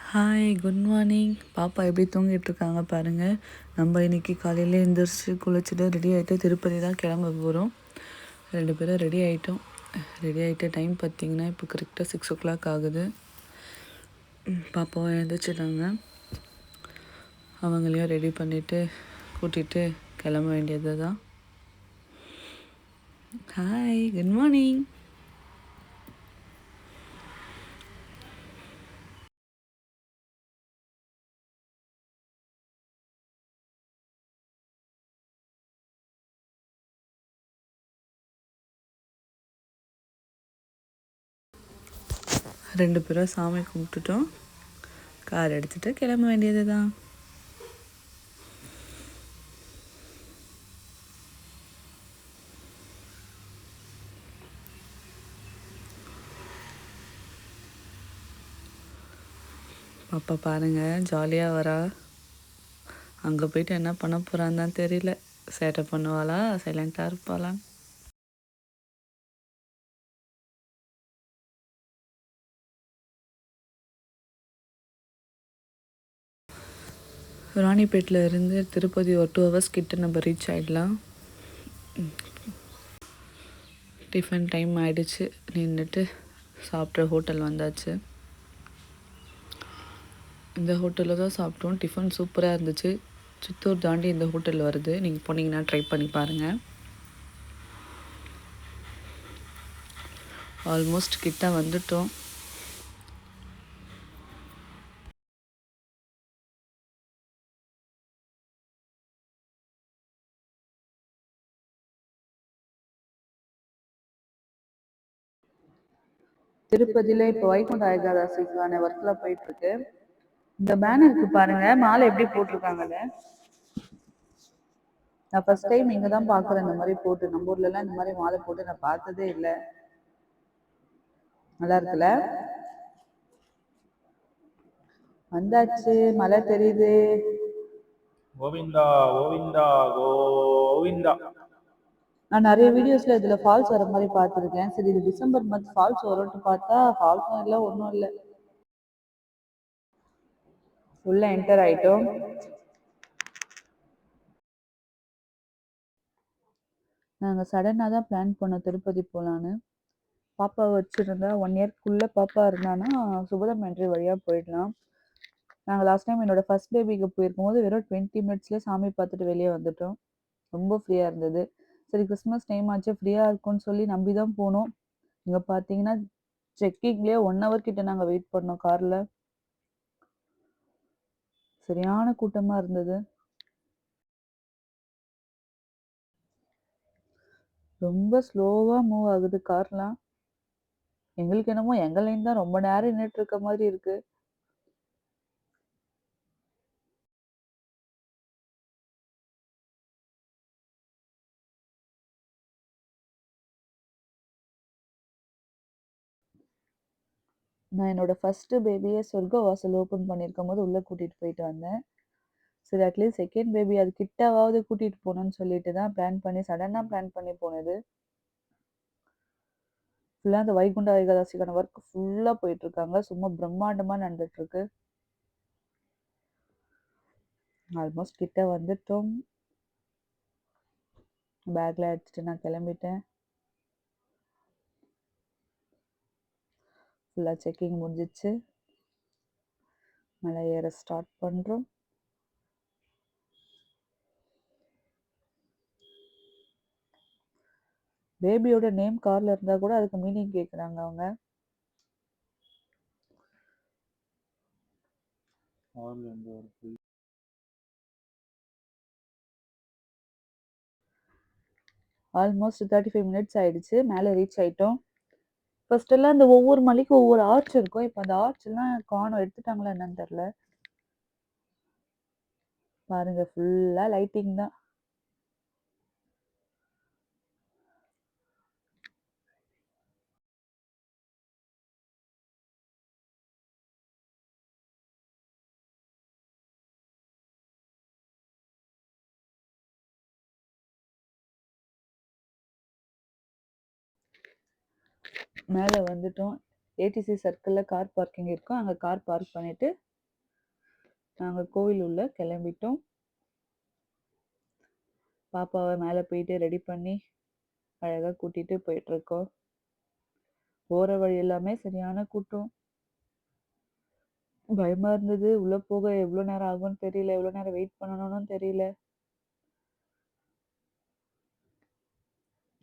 Hi, good morning. பாப்பா எப்படி தூங்கிட்டு இருக்காங்க பாருங்கள். நம்ம இன்றைக்கி காலையில் எழுந்திரிச்சு குளிச்சுட்டு ரெடி ஆகிட்டு திருப்பதி தான் கிளம்ப போகிறோம். 2 பேரும் ரெடி ஆகிட்டோம். ரெடி ஆகிட்ட டைம் பார்த்திங்கன்னா இப்போ கரெக்டாக 6 o'clock ஆகுது. பாப்பாவும் எழுந்திரிச்சிட்டாங்க. அவங்களையும் ரெடி பண்ணிவிட்டு கூட்டிகிட்டு கிளம்ப வேண்டியது தான். Hi, good morning. ரெண்டு பேரும் சாமி கும்பிட்டுட்டோம். கார் எடுத்துகிட்டு கிளம்ப வேண்டியது தான். பாப்பா பாருங்கள், ஜாலியாக வரா. அங்கே போயிட்டு என்ன பண்ண போகிறான்னு தான் தெரியல. சேட்டை பண்ணுவாளா, சைலண்ட்டாக இருப்பாளா? ராணிப்பேட்டில் இருந்து திருப்பதி ஒரு 2 hours கிட்ட நம்ம ரீச் ஆகிடலாம். டிஃபன் டைம் ஆகிடுச்சு. நின்றுட்டு சாப்பிட்ற ஹோட்டல் வந்தாச்சு. இந்த ஹோட்டலில் தான் சாப்பிட்டோம். டிஃபன் சூப்பராக இருந்துச்சு. சித்தூர் தாண்டி இந்த ஹோட்டல் வருது. நீங்கள் போனீங்கன்னா ட்ரை பண்ணி பாருங்கள். ஆல்மோஸ்ட் கிட்ட வந்துட்டோம். திருப்பதியில் இப்போ வைகுண்ட ஏகாதசிக்கான ஒர்க்கில் போயிட்டுருக்கு. இந்த பேனருக்கு பாருங்க, மாலை எப்படி போட்டிருக்காங்கன்னு. நான் ஃபர்ஸ்ட் டைம் இங்கே தான் பார்க்குறேன் இந்த மாதிரி போட்டு. நம்ம ஊர்லலாம் இந்த மாதிரி மாலை போட்டு நான் பார்த்ததே இல்லை. நல்லா இருக்குல்ல? வந்தாச்சு, மழை தெரியுது. கோவிந்தா கோவிந்தா கோவிந்தா. நான் நிறைய வீடியோஸ்ல இதுல ஃபால்ஸ் வர மாதிரி பார்த்துருக்கேன். சரி, இது டிசம்பர் மந்த் ஃபால்ஸ் வரும்னு பார்த்தா ஃபால்ஸும் இல்லை, ஒன்றும் இல்லை. உள்ள என்டர் ஆயிட்டோம். நாங்கள் சடனாக தான் பிளான் பண்ணோம் திருப்பதி போகலான்னு. பாப்பா வச்சுருந்தா 1 yearக்குள்ளே பாப்பா இருந்தானா சுபதமன்றி வழியாக போயிடலாம். நாங்கள் லாஸ்ட் டைம் என்னோட ஃபர்ஸ்ட் பேபிக்கு போயிருக்கும்போது வெறும் 20 minutesலேயே சாமி பார்த்துட்டு வெளியே வந்துட்டோம். ரொம்ப ஃப்ரீயாக இருந்தது. சரி, கிறிஸ்மஸ் டைம் ஆச்சு, ஃப்ரீயாக இருக்கும்னு சொல்லி நம்பி தான் போனோம். இங்கே பார்த்தீங்கன்னா செக்கிங்லேயே 1 hour கிட்ட நாங்கள் வெயிட் பண்ணோம் காரில். சரியான கூட்டமாக இருந்தது. ரொம்ப ஸ்லோவாக மூவ் ஆகுது கார்லாம். எங்களுக்கு என்னமோ எங்கள் லைன் தான் ரொம்ப நேரம் நின்றுட்டு இருக்க மாதிரி இருக்கு. நான் என்னோட ஃபர்ஸ்ட் பேபியை சொர்க்க வாசல் ஓப்பன் பண்ணியிருக்கும் போது உள்ளே கூட்டிகிட்டு போயிட்டு வந்தேன். சரி, அட்லீஸ்ட் செகண்ட் பேபி அது கிட்டவாவது கூட்டிகிட்டு போகணுன்னு சொல்லிட்டு தான் சடனாக பிளான் பண்ணி போனது. ஃபுல்லாக அந்த வைகுண்ட ஏகாதசிக்கான ஒர்க் ஃபுல்லாக போயிட்டுருக்காங்க. சும்மா பிரம்மாண்டமாக நடந்துட்டுருக்கு. ஆல்மோஸ்ட் கிட்ட வந்துட்டோம். பேக்கில் எடுத்துகிட்டு நான் கிளம்பிட்டேன். ஃபுல்லாக செக்கிங் முடிஞ்சிச்சு. மலை ஏற ஸ்டார்ட் பண்ணுறோம். பேபியோட நேம் காரில் இருந்தால் கூட அதுக்கு மீனிங் கேட்குறாங்க அவங்க. ஆல்மோஸ்ட் 35 minutes ஆயிடுச்சு. மேலே ரீச் ஆயிட்டோம். ஃபர்ஸ்டெல்லாம் அந்த ஒவ்வொரு மலைக்கும் ஒவ்வொரு ஆர்ச் இருக்கும். இப்போ அந்த ஆர்ச்லாம் காணோம், எடுத்துட்டாங்களா என்னன்னு தெரில. பாருங்க, ஃபுல்லாக லைட்டிங் தான். மேலே வந்துட்டோம். ஏடிசி சர்க்கிளில் கார் பார்க்கிங் இருக்கும். அங்கே கார் பார்க் பண்ணிவிட்டு நாங்க கோவில் உள்ள கிளம்பிட்டோம். பாப்பாவ மேல போயிட்டு ரெடி பண்ணி, அழகா கூட்டிட்டு போயிட்டுருக்கோம். போற வழி எல்லாமே சரியான கூட்டம். பயமா இருந்தது. உள்ள போக எவ்ளோ நேரம் ஆகும்னு தெரியல. எவ்ளோ நேரம் வெயிட் பண்ணணும்னு தெரியல.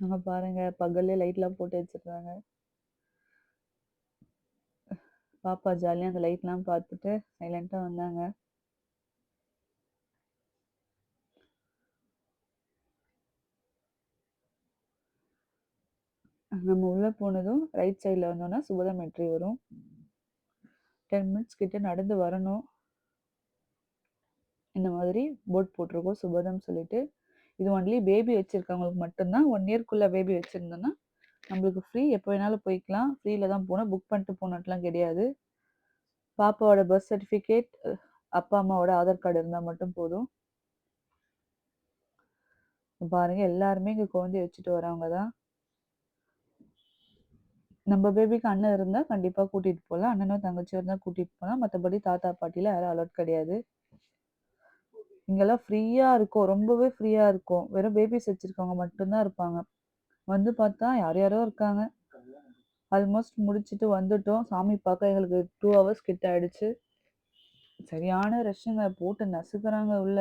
அங்க பாருங்க, பகல்லே லைட்லாம் போட்டு வச்சிருக்காங்க. பாப்பா ஜாலியா அந்த லைட்லாம் பார்த்துட்டு சைலண்ட்டா வந்தாங்க. நம்ம உள்ள போனதும் ரைட் சைடுல வந்தோம்னா சுபதம் என்ட்ரி வரும். 10 மினிட்ஸ் கிட்ட நடந்து வரணும். இந்த மாதிரி போர்ட் போட்டிருக்கோம் சுபதம் சொல்லிட்டு. இது ஒன்லி பேபி வச்சிருக்கவங்களுக்கு மட்டும்தான். 1 இயர்க்குள்ள பேபி வச்சிருந்தோம்னா நம்மளுக்கு ஃப்ரீ. எப்போ வேணாலும் போய்க்கலாம். ஃப்ரீல தான் போகணும். புக் பண்ணிட்டு போகணுன்ட்டுலாம் கிடையாது. பாப்பாவோட பர்த் சர்டிஃபிகேட், அப்பா அம்மாவோட ஆதார் கார்டு இருந்தால் மட்டும் போதும். பாருங்க, எல்லாருமே இங்கே குழந்தைய வச்சுட்டு வரவங்க தான். நம்ம பேபிக்கு அண்ணன் இருந்தால் கண்டிப்பாக கூட்டிகிட்டு போகலாம். அண்ணனோ தங்கச்சியோ இருந்தால் கூட்டிகிட்டு போகலாம். மற்றபடி தாத்தா பாட்டியில் யாரும் அலோட் கிடையாது. இங்கெல்லாம் ஃப்ரீயாக இருக்கும். ரொம்பவே ஃப்ரீயாக இருக்கும். வெறும் பேபிஸ் வச்சுருக்கவங்க மட்டும்தான் இருப்பாங்க. வந்து பார்த்தா யார் யாரோ இருக்காங்க. ஆல்மோஸ்ட் முடிச்சுட்டு வந்துட்டோம். சாமி பார்க்க எங்களுக்கு 2 ஹவர்ஸ் கிட்ட ஆயிடுச்சு. சரியான ரஷ்ஷுங்க. போட்டு நசுக்குறாங்க உள்ள.